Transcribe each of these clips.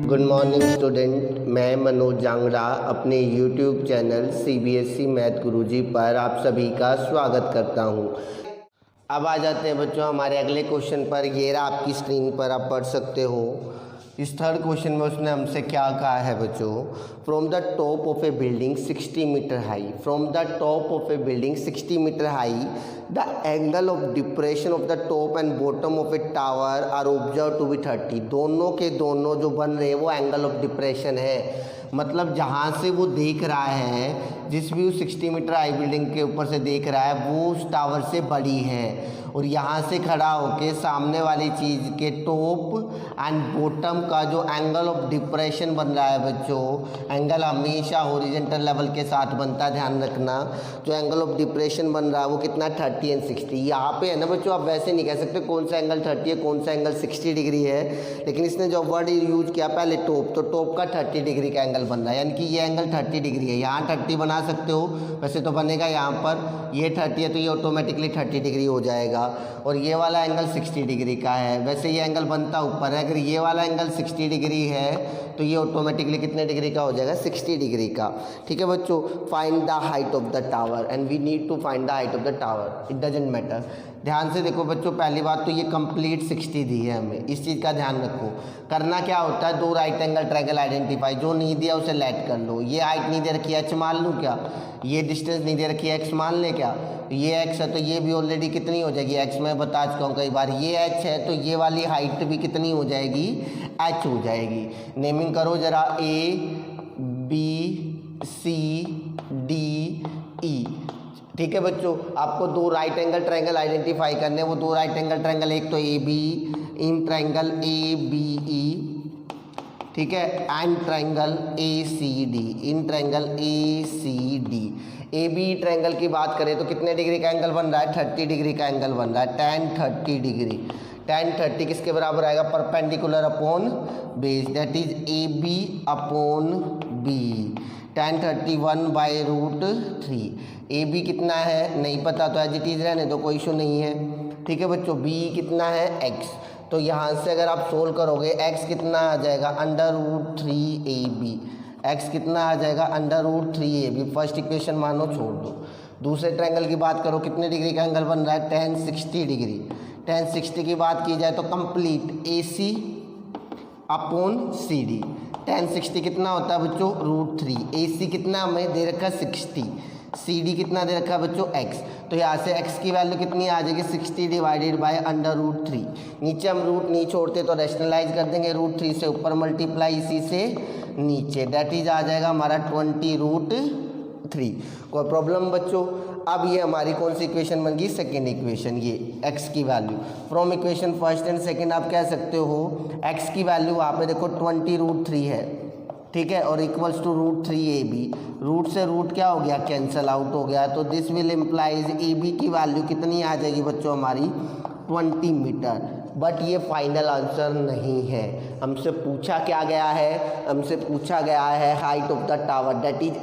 Good morning student, मैं मनोज जांगड़ा अपने YouTube channel CBSE math गुरुजी पर आप सभी का स्वागत करता हूं। अब आ जाते हैं बच्चों हमारे अगले क्वेश्चन पर। ये रहा आपकी स्क्रीन पर, आप पढ़ सकते हो। इस थर्ड क्वेश्चन में उसने हमसे क्या कहा है बच्चों, from the top of a building 60 metre high, from the top of a building 60 metre high the angle of depression of the top and bottom of a tower are observe to be 30। दोनों के दोनों जो बन रहे हैं वो angle of depression है। मतलब जहाँ से वो देख रहा है, जिस व्यू 60 मीटर हाई बिल्डिंग के ऊपर से देख रहा है वो उस टावर से बड़ी है, और यहाँ से खड़ा होके सामने वाली चीज़ के टॉप एंड बॉटम का जो एंगल ऑफ डिप्रेशन बन रहा है बच्चों, एंगल हमेशा हॉरिजॉन्टल लेवल के साथ बनता है, ध्यान रखना। जो एंगल ऑफ डिप्रेशन बन रहा है वो कितना 30 एंड 60। यहाँ पे है ना बच्चों, आप वैसे नहीं कह सकते कौन सा एंगल 30 है कौन सा एंगल 60 डिग्री है, लेकिन इसने जो वर्ड यूज किया पहले टॉप, तो टॉप का 30 डिग्री का एंगल बन रहा है, यानी कि ये एंगल 30 डिग्री है। यहाँ 30 बना सकते हो, वैसे तो बनेगा यहाँ पर ये 30 है तो ये ऑटोमेटिकली 30 डिग्री हो जाएगा, और ये वाला एंगल 60 डिग्री का है। वैसे ये एंगल बनता ऊपर है, अगर ये वाला एंगल 60 डिग्री है तो ये ऑटोमेटिकली कितने डिग्री का हो जाएगा, 60 डिग्री का। ठीक है बच्चों, find the height of the tower and we need to find the height of the tower, it doesn't matter. ध्यान से देखो बच्चों, पहली बात तो ये कंप्लीट 60 दी है हमें, इस चीज़ का ध्यान रखो। करना क्या होता है, दो राइट एंगल ट्रायंगल आइडेंटिफाई, जो नहीं दिया उसे लेट कर लो। ये हाइट नहीं दे रखी है, एच मान लूँ क्या, ये डिस्टेंस नहीं दे रखी है, एक्स मान ले क्या, ये एक्स है तो ये भी ऑलरेडी कितनी हो जाएगी, एक्स मैं बता चुका हूँ कई बार, ये एच है तो ये वाली हाइट भी कितनी हो जाएगी, एच हो जाएगी। नेमिंग करो जरा, A B C D E. ठीक है बच्चों, आपको दो राइट एंगल ट्रायंगल आइडेंटिफाई करने, वो दो राइट एंगल ट्रायंगल, एक तो A B in triangle A B E, ठीक है, and triangle A C D in triangle A C D. A B triangle की बात करें तो कितने डिग्री का एंगल बन रहा है, 30 डिग्री का एंगल बन रहा है, tan 30 डिग्री। tan 30 किसके बराबर आएगा, perpendicular upon base, that is A B upon B. tan 31/√3। A B कितना है नहीं पता तो एज इट इज रहने दो, कोई इशू नहीं है। ठीक है बच्चों, बी कितना है, एक्स, तो यहाँ से अगर आप सोल्व करोगे x कितना आ जाएगा, √3ab। x कितना आ जाएगा, √3ab। फर्स्ट इक्वेशन मानो छोड़ दो। दूसरे ट्रायंगल की बात करो, कितने डिग्री का एंगल बन रहा है, tan 60 डिग्री। tan 60 की बात की जाए तो complete AC upon CD। tan 60 कितना होता है बच्चों, √3। AC कितना हमें दे रखा है 60, CD कितना दे रखा है बच्चों, x। तो यहाँ से x की वैल्यू कितनी आ जाएगी, 60 डिवाइडेड बाय √3। नीचे हम रूट नहीं छोड़ते तो रैशनलाइज कर देंगे, √3 से ऊपर मल्टीप्लाई इसी से नीचे, दैट इज आ जाएगा हमारा 20√3। कोई प्रॉब्लम बच्चों। अब ये हमारी कौन सी इक्वेशन बन गई, सेकेंड इक्वेशन। ये x की value from equation first and second आप कह सकते हो, x की वैल्यू वहाँ पे देखो 20√3 है, ठीक है, और इक्वल्स टू √3ab। रूट से रूट क्या हो गया, कैंसल आउट हो गया, तो दिस विल इम्प्लाइज ab की वैल्यू कितनी आ जाएगी बच्चों हमारी, 20 मीटर। बट ये फाइनल आंसर नहीं है, हमसे पूछा क्या गया है, हमसे पूछा गया है height of the tower, that is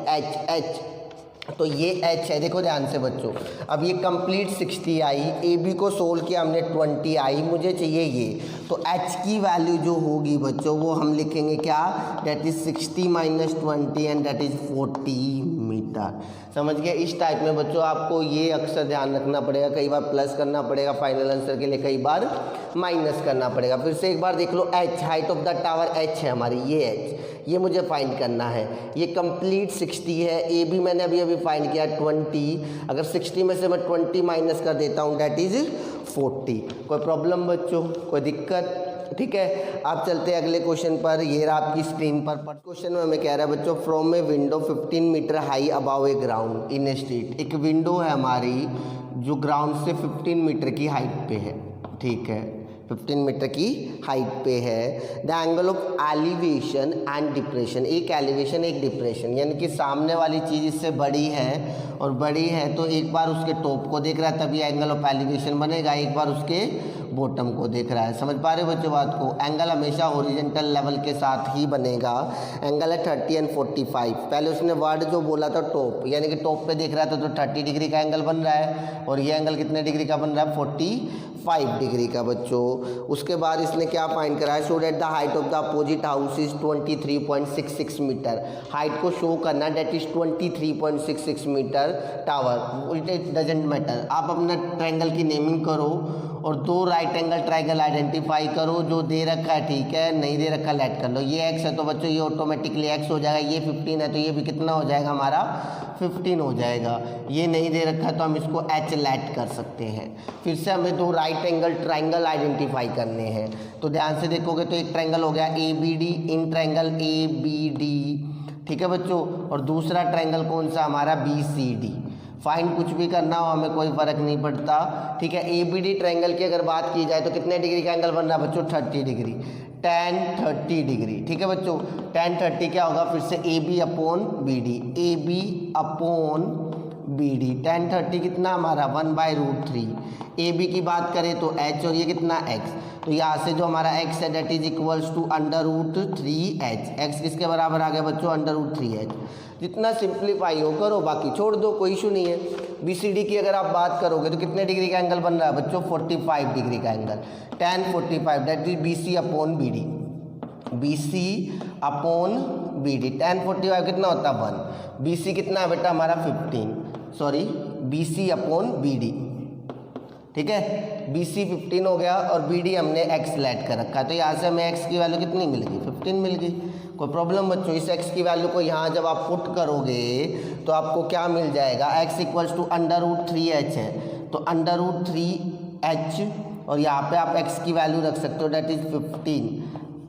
h। तो ये h है, देखो ध्यान से बच्चों। अब ये कंप्लीट 60 आई, ए बी को सोल्व किया हमने 20 आई, मुझे चाहिए ये, तो h की वैल्यू जो होगी बच्चों वो हम लिखेंगे क्या, that is 60 - 20 and that is 40 metre. समझ गए। इस टाइप में बच्चों आपको ये अक्सर ध्यान रखना पड़ेगा, कई बार प्लस करना पड़ेगा फाइनल आंसर के लिए, कई बार माइनस करना पड़ेगा। फिर से एक बार देख लो, h height of the tower h है हमारी, ये h, ये मुझे फाइंड करना है। ये कंप्लीट 60 है, ए बी मैंने अभी अभी फाइंड किया 20, अगर 60 में से मैं 20 माइनस कर देता हूँ दैट इज 40। कोई प्रॉब्लम बच्चों, कोई दिक्कत। ठीक है, आप चलते हैं अगले क्वेश्चन पर। ये रहा आपकी स्क्रीन पर क्वेश्चन में हमें कह रहा है बच्चों, from a window 15 metre high above a ground in a street. एक विंडो है हमारी जो ग्राउंड से 15 मीटर की हाइट पे है, ठीक है, 15 मीटर की हाइट पे है। The angle of elevation and depression, एक एलिवेशन एक डिप्रेशन, यानी कि सामने वाली चीज़ इससे बड़ी है और बड़ी है तो एक बार उसके टॉप को देख रहा है तभी एंगल ऑफ एलिवेशन बनेगा, एक बार उसके बॉटम को देख रहा है। समझ पा रहे हो बच्चों बात को, एंगल हमेशा हॉरिजॉन्टल लेवल के साथ ही बनेगा। एंगल है 30 एंड 45। पहले उसने वर्ड जो बोला था टॉप, यानी कि टॉप पे देख रहा था तो 30 डिग्री का एंगल बन रहा है, और ये एंगल कितने डिग्री का बन रहा है, 45 डिग्री का बच्चों। उसके बाद इसने क्या फाइंड करा है, show that the height of the opposite house is 23.66 metre. Height को शो करना, that is 23.66 metre tower, it doesn't matter. आप अपना ट्रायंगल की नेमिंग करो और दो राइट एंगल ट्रायंगल आइडेंटिफाई करो। जो दे रखा है ठीक है, नहीं दे रखा लेट कर लो। ये x है तो बच्चों ये ऑटोमेटिकली x हो जाएगा, ये 15 है तो ये भी कितना हो जाएगा हमारा 15 हो जाएगा। ये नहीं दे रखा है तो हम इसको h लेट कर सकते हैं। फिर से हमें दो राइट एंगल ट्रायंगल आइडेंटिफाई करने हैं, तो ध्यान से देखोगे तो एक ट्रायंगल हो गया ABD, इन ट्रायंगल ABD, ठीक है बच्चों। और दूसरा ट्रायंगल कौन सा हमारा BCD। फाइंड कुछ भी करना हो हमें कोई फ़र्क नहीं पड़ता, ठीक है। ABD ट्रायंगल की अगर बात की जाए तो कितने डिग्री का एंगल बन रहा है बच्चों, 30 डिग्री, tan 30 डिग्री, ठीक है बच्चों। tan 30 क्या होगा, फिर से AB upon BD, AB upon BD। tan 30 कितना हमारा 1/√3। AB की बात करें तो h और ये कितना x, तो यहाँ से जो हमारा x है that is equals to √3h। x किसके बराबर आ गया बच्चों, √3h। जितना सिंप्लीफाई हो करो, बाकी छोड़ दो, कोई इशू नहीं है। BCD की अगर आप बात करोगे तो कितने डिग्री का एंगल बन रहा है बच्चों, 45 डिग्री का angle, tan 45 that is BC upon BD, BC upon BD। tan 45 कितना होता है 1, BC कितना है बेटा हमारा 15, सॉरी BC अपॉन BD, ठीक है। BC 15 हो गया और BD हमने x लेट कर रखा है, तो यहाँ से हमें x की वैल्यू कितनी मिल गई, 15 मिल गई। कोई प्रॉब्लम बच्चों, इस x की वैल्यू को यहाँ जब आप पुट करोगे तो आपको क्या मिल जाएगा, x इक्वल्स टू √3h है, तो √3h, और यहाँ पे आप x की वैल्यू रख सकते हो डेट इज 15,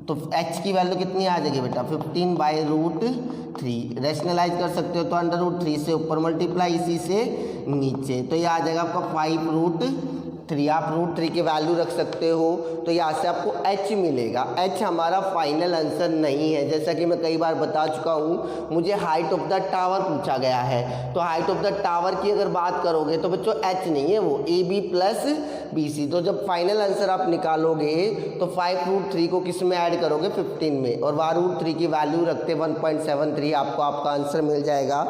तो h की वैल्यू कितनी आ जाएगी बेटा 15/√3। रेशनलाइज कर सकते हो तो √3 से ऊपर मल्टीप्लाई इसी से नीचे, तो ये आ जाएगा आपका 5√3। आप √3 की वैल्यू रख सकते हो, तो यहाँ से आपको h मिलेगा। h हमारा फाइनल आंसर नहीं है, जैसा कि मैं कई बार बता चुका हूँ। मुझे हाइट ऑफ द टावर पूछा गया है, तो हाइट ऑफ द टावर की अगर बात करोगे तो बच्चों h नहीं है, वो AB प्लस BC। तो जब फाइनल आंसर आप निकालोगे तो 5√3 को किस में ऐड करोगे, 15 में, और √3 की वैल्यू रखते 1.73, आपको आपका आंसर मिल जाएगा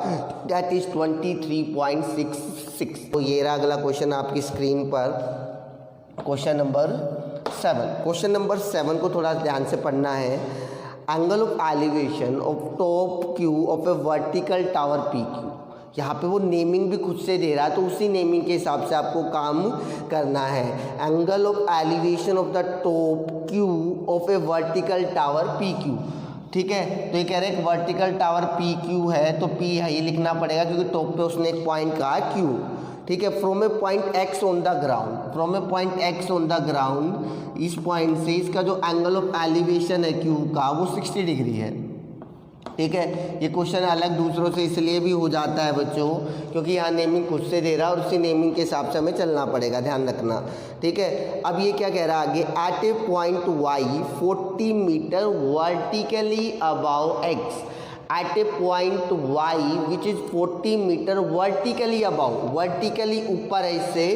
दैट इज 23.66। तो ये रहा अगला क्वेश्चन आपकी स्क्रीन पर, क्वेश्चन नंबर 7। क्वेश्चन नंबर 7 को थोड़ा ध्यान से पढ़ना है। Angle of elevation of top Q of A vertical tower PQ। यहाँ पे वो नेमिंग भी खुद से दे रहा है, तो उसी नेमिंग के हिसाब से आपको काम करना है। Angle of elevation of the top Q of A vertical tower PQ, ठीक है। तो ये कह रहे हैं एक वर्टिकल टावर PQ है, तो P है ये लिखना पड़ेगा क्योंकि टॉप पे उसने एक पॉइंट कहा Q, ठीक है। From A point x on the ground, from A point x on the ground, इस पॉइंट से इसका जो एंगल ऑफ एलिवेशन है Q का वो 60 डिग्री है, ठीक है। ये क्वेश्चन अलग दूसरों से इसलिए भी हो जाता है बच्चों क्योंकि यहाँ नेमिंग खुद से दे रहा है और उसी नेमिंग के हिसाब से हमें चलना पड़ेगा, ध्यान रखना, ठीक है। अब ये क्या कह रहा है आगे, at a point y 40 metre vertically above x, at a point y which is 40 metre vertically above, vertically ऊपर है इससे,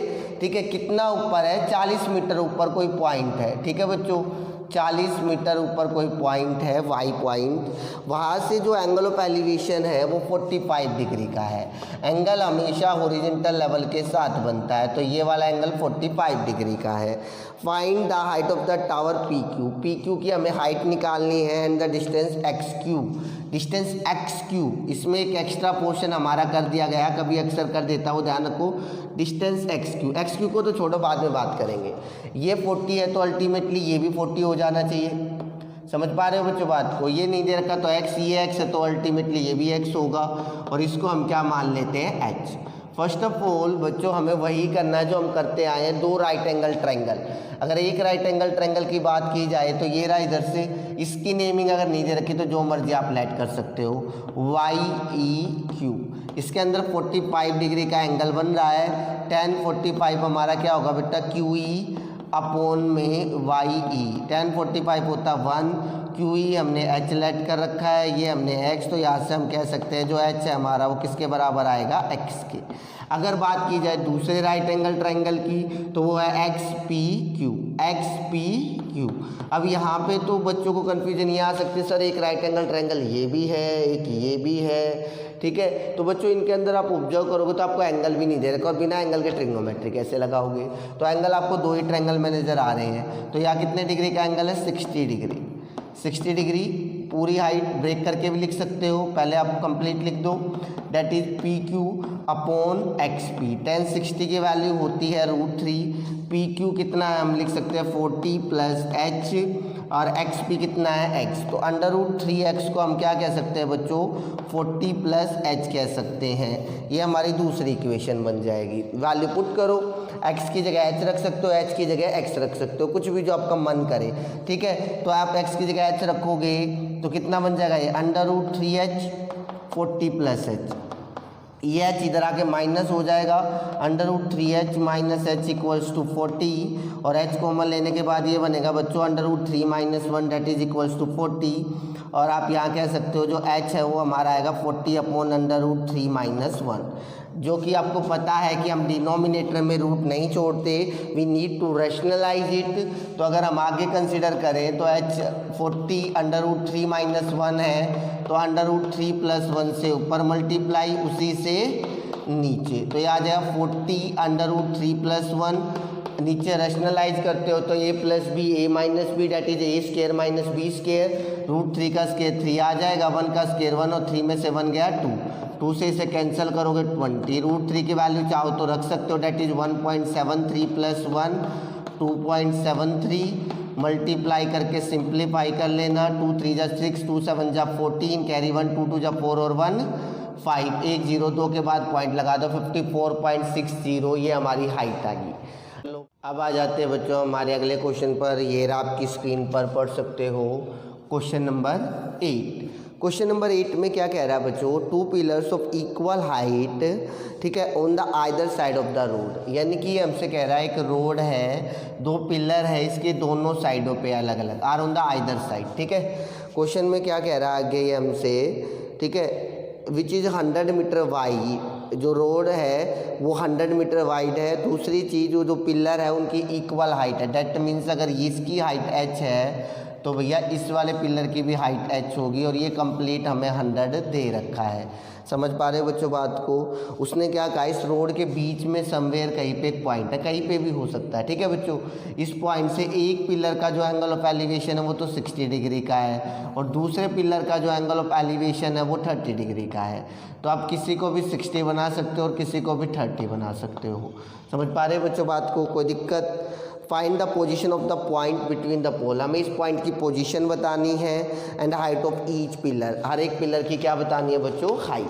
ठीक है। कितना ऊपर है, 40 मीटर ऊपर कोई पॉइंट है, ठीक है बच्चों। 40 मीटर ऊपर कोई पॉइंट है y पॉइंट, वहाँ से जो एंगल ऑफ एलिवेशन है वो 45 डिग्री का है। एंगल हमेशा हॉरिजॉन्टल लेवल के साथ बनता है, तो ये वाला एंगल 45 डिग्री का है। Find the height of the tower PQ, PQ की हमें हाइट निकालनी है and the distance XQ, distance XQ। इसमें एक एक्स्ट्रा पोर्शन हमारा कर दिया गया, कभी अक्सर कर देता हूँ, ध्यान रखो। डिस्टेंस XQ को तो छोड़ो, बाद में बात करेंगे। ये 40 है तो अल्टीमेटली ये भी 40 हो जाना चाहिए, समझ पा रहे हो बच्चों बात को। ये नहीं दे रखा तो x, ये x है तो अल्टीमेटली ये भी x होगा, और इसको हम क्या मान लेते हैं, h। फर्स्ट ऑफ ऑल बच्चों हमें वही करना है जो हम करते आए हैं, दो राइट एंगल ट्रायंगल। अगर एक राइट एंगल ट्रायंगल की बात की जाए तो ये रहा इधर से, इसकी नेमिंग अगर नहीं दे रखी तो जो मर्जी आप लेट कर सकते हो, YEQ। इसके अंदर 45 डिग्री का एंगल बन रहा है, tan 45 हमारा क्या होगा बेटा, QE अपॉन में YE। tan 45 होता 1, QE हमने h लेट कर रखा है, ये हमने x, तो यहाँ से हम कह सकते हैं जो h है हमारा वो किसके बराबर आएगा, x के। अगर बात की जाए दूसरे राइट एंगल ट्रायंगल की तो वो है एक्स पी क्यू। अब यहाँ पे तो बच्चों को कन्फ्यूजन ये आ सकती है, सर एक राइट एंगल ट्रायंगल ये भी है, एक ये भी है, ठीक है। तो बच्चों इनके अंदर आप ऑब्जर्व करोगे तो आपको एंगल भी नहीं दे रखा, और बिना एंगल के ट्रिग्नोमेट्री कैसे लगाओगे। तो एंगल आपको दो ही ट्रायंगल में नज़र आ रहे हैं। तो यहाँ कितने डिग्री का एंगल है, 60 डिग्री। पूरी हाइट ब्रेक करके भी लिख सकते हो, पहले आप कंप्लीट लिख दो, that is P Q upon X P. Tan 60 की वैल्यू होती है √3। पी क्यू कितना है, हम लिख सकते हैं 40 प्लस एच, और एक्स पी कितना है एक्स। तो √3x को हम क्या कह सकते हैं बच्चों, 40 प्लस एच कह सकते हैं। ये हमारी दूसरी इक्वेशन बन जाएगी। वैल्यू पुट करो, x की जगह h रख सकते हो, h की जगह x रख सकते हो, कुछ भी जो आपका मन करे, ठीक है। तो आप x की जगह h रखोगे तो कितना बन जाएगा ये, √3h 40 प्लस एच। ये h इधर आके माइनस हो जाएगा, √3h minus H equals to 40, और h कॉमन लेने के बाद ये बनेगा बच्चों √3 minus 1 that is equals to 40। और आप यहाँ कह सकते हो जो h है वो हमारा आएगा 40 अपॉन √3 माइनस 1, जो कि आपको पता है कि हम डिनोमिनेटर में रूट नहीं छोड़ते, we need to rationalise it. तो अगर हम आगे कंसिडर करें तो h 40 √3 माइनस 1 है, तो √3 प्लस 1 से ऊपर मल्टीप्लाई, उसी से नीचे, तो ये आ जाएगा 40 √3 प्लस 1। नीचे रैशनलाइज करते हो तो a plus B, a minus B that is a square minus B square. √3 का स्क्वायर 3 आ जाएगा, 1 का स्क्वायर 1, और 3 में से 1 गया 2, 2 से इसे कैंसिल करोगे 20। √3 की वैल्यू चाहो तो रख सकते हो, डेट इज 1.73 प्लस 1 2.73, मल्टीप्लाई करके सिंप्लीफाई कर लेना, 2 3 जा 6, 2 7 जा 14, कैरी 1 2 2 जा 4 और 1 5, 1 0 2 के बाद पॉइंट लगा दो, 54.60 ये हमारी हाइट आ गई। अब आ जाते हैं बच्चों हमारे अगले क्वेश्चन पर। ये आपकी स्क्रीन पर पढ़ सकते हो क्वेश्चन नंबर 8। क्वेश्चन नंबर 8 में क्या कह रहा है बच्चों, 2 पिलर्स ऑफ इक्वल हाइट, ठीक है, on the either side of the road. यानी कि हमसे कह रहा है एक रोड है, 2 पिलर है, इसके दोनों साइडों पे अलग अलग, are on the either side, ठीक है। क्वेश्चन में क्या कह रहा है आगे ये हमसे, ठीक है, विच इज़ 100 मीटर वाइड, जो रोड है वो 100 मीटर वाइड है। दूसरी चीज़ वो जो पिलर है उनकी इक्वल हाइट है, डेट मीन्स अगर इसकी हाइट h है तो भैया इस वाले पिलर की भी हाइट h होगी, और ये कंप्लीट हमें 100 दे रखा है। समझ पा रहे हो बच्चों बात को। उसने क्या कहा, इस रोड के बीच में समवेयर कहीं पे एक पॉइंट है, कहीं पे भी हो सकता है, ठीक है बच्चों। इस पॉइंट से एक पिलर का जो एंगल ऑफ एलिवेशन है वो तो 60 डिग्री का है, और दूसरे पिलर का जो एंगल ऑफ एलिवेशन है वो 30 डिग्री का है। तो आप किसी को भी 60 बना सकते हो और किसी को भी 30 बना सकते हो। समझ पा रहे बच्चों बात को, कोई दिक्कत। Find the position of the point between the pole, हमें इस पॉइंट की पोजीशन बतानी है, and height of each pillar, हर एक पिलर की क्या बतानी है बच्चों, हाइट।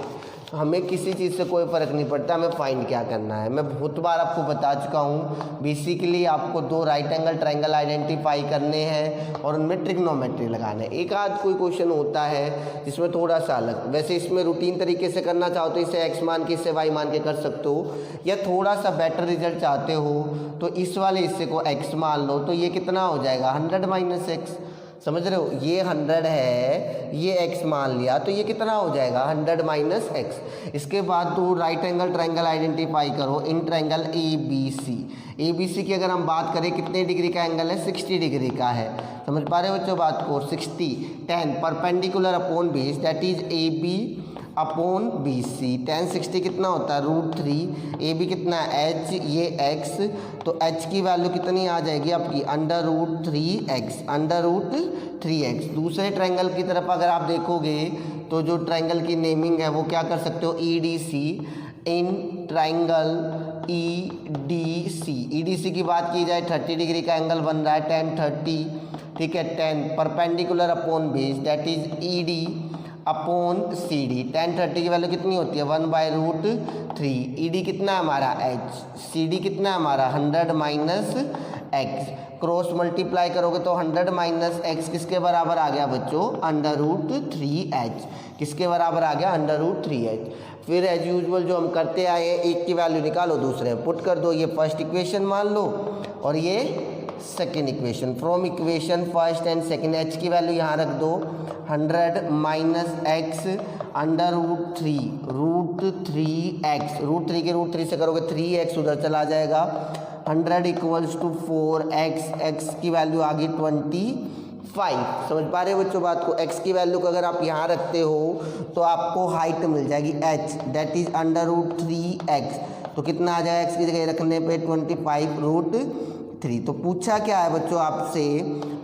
हमें किसी चीज़ से कोई फ़र्क नहीं पड़ता, हमें फाइंड क्या करना है। मैं बहुत बार आपको बता चुका हूँ, बेसिकली आपको 2 राइट एंगल ट्रायंगल आइडेंटिफाई करने हैं और उनमें ट्रिग्नोमेट्री लगाना है। एक आध कोई क्वेश्चन होता है जिसमें थोड़ा सा अलग, वैसे इसमें रूटीन तरीके से करना चाहो तो इसे x मान के इसे y मान के कर सकते हो, या थोड़ा सा बेटर रिजल्ट चाहते हो तो इस वाले हिस्से को x मान लो, तो ये कितना हो जाएगा 100 माइनस x। समझ रहे हो, ये 100 है, ये x मान लिया, तो ये कितना हो जाएगा 100 माइनस x। इसके बाद 2 राइट एंगल ट्रायंगल आइडेंटिफाई करो इन ट्रायंगल ABC की अगर हम बात करें कितने डिग्री का एंगल है, 60 डिग्री का है। समझ पा रहे हो बच्चों बात को, 60 10 perpendicular upon base that is AB upon BC। 10 60 कितना होता है √3, AB कितना है h, ये x, तो h की वैल्यू कितनी आ जाएगी आपकी √3x। दूसरे ट्रायंगल की तरफ अगर आप देखोगे तो जो ट्रायंगल की नेमिंग है वो क्या कर सकते हो, EDC, इन ट्रायंगल EDC की बात की जाए 30 डिग्री का एंगल बन रहा है 10 30, ठीक है। 10 perpendicular upon base that is ED upon CD। 10 30 की वैल्यू कितनी होती है 1/√3। ED कितना है हमारा h, CD कितना है हमारा 100 माइनस x। क्रॉस मल्टीप्लाई करोगे तो 100 माइनस x किसके बराबर आ गया बच्चों, √3h। किसके बराबर आ गया, √3h। फिर एज यूजुअल जो हम करते आए हैं, एक की वैल्यू निकालो दूसरे में पुट कर दो, ये फर्स्ट इक्वेशन मान लो और ये second equation. From equation first and second h की वैल्यू यहाँ रख दो, 100 माइनस x √3 रूट थ्री के रूट थ्री से करोगे 3x उधर चला जाएगा। 100 इक्वल्स टू 4x, x की वैल्यू आ गई 25। समझ पा रहे हो बच्चों बात को। x की वैल्यू को अगर आप यहाँ रखते हो तो आपको हाइट मिल जाएगी h, दैट इज √3x। तो कितना आ जाएगा x की जगह रखने पे 25√3। तो पूछा क्या है बच्चों आपसे,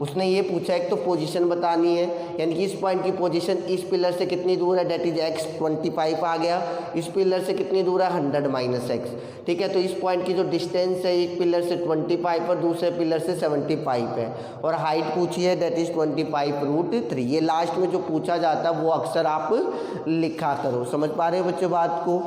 उसने ये पूछा एक तो पोजीशन बतानी है, यानी कि इस पॉइंट की पोजीशन इस पिलर से कितनी दूर है, दैट इज x 25 आ गया। इस पिलर से कितनी दूर है 100 - x, ठीक है। तो इस पॉइंट की जो डिस्टेंस है एक पिलर से 25 और दूसरे पिलर से 75 है, और हाइट पूछी है दैट इज 25√3। ये लास्ट में जो पूछा जाता है वो अक्सर आप लिखा करो। समझ पा रहे हो बच्चों बात को।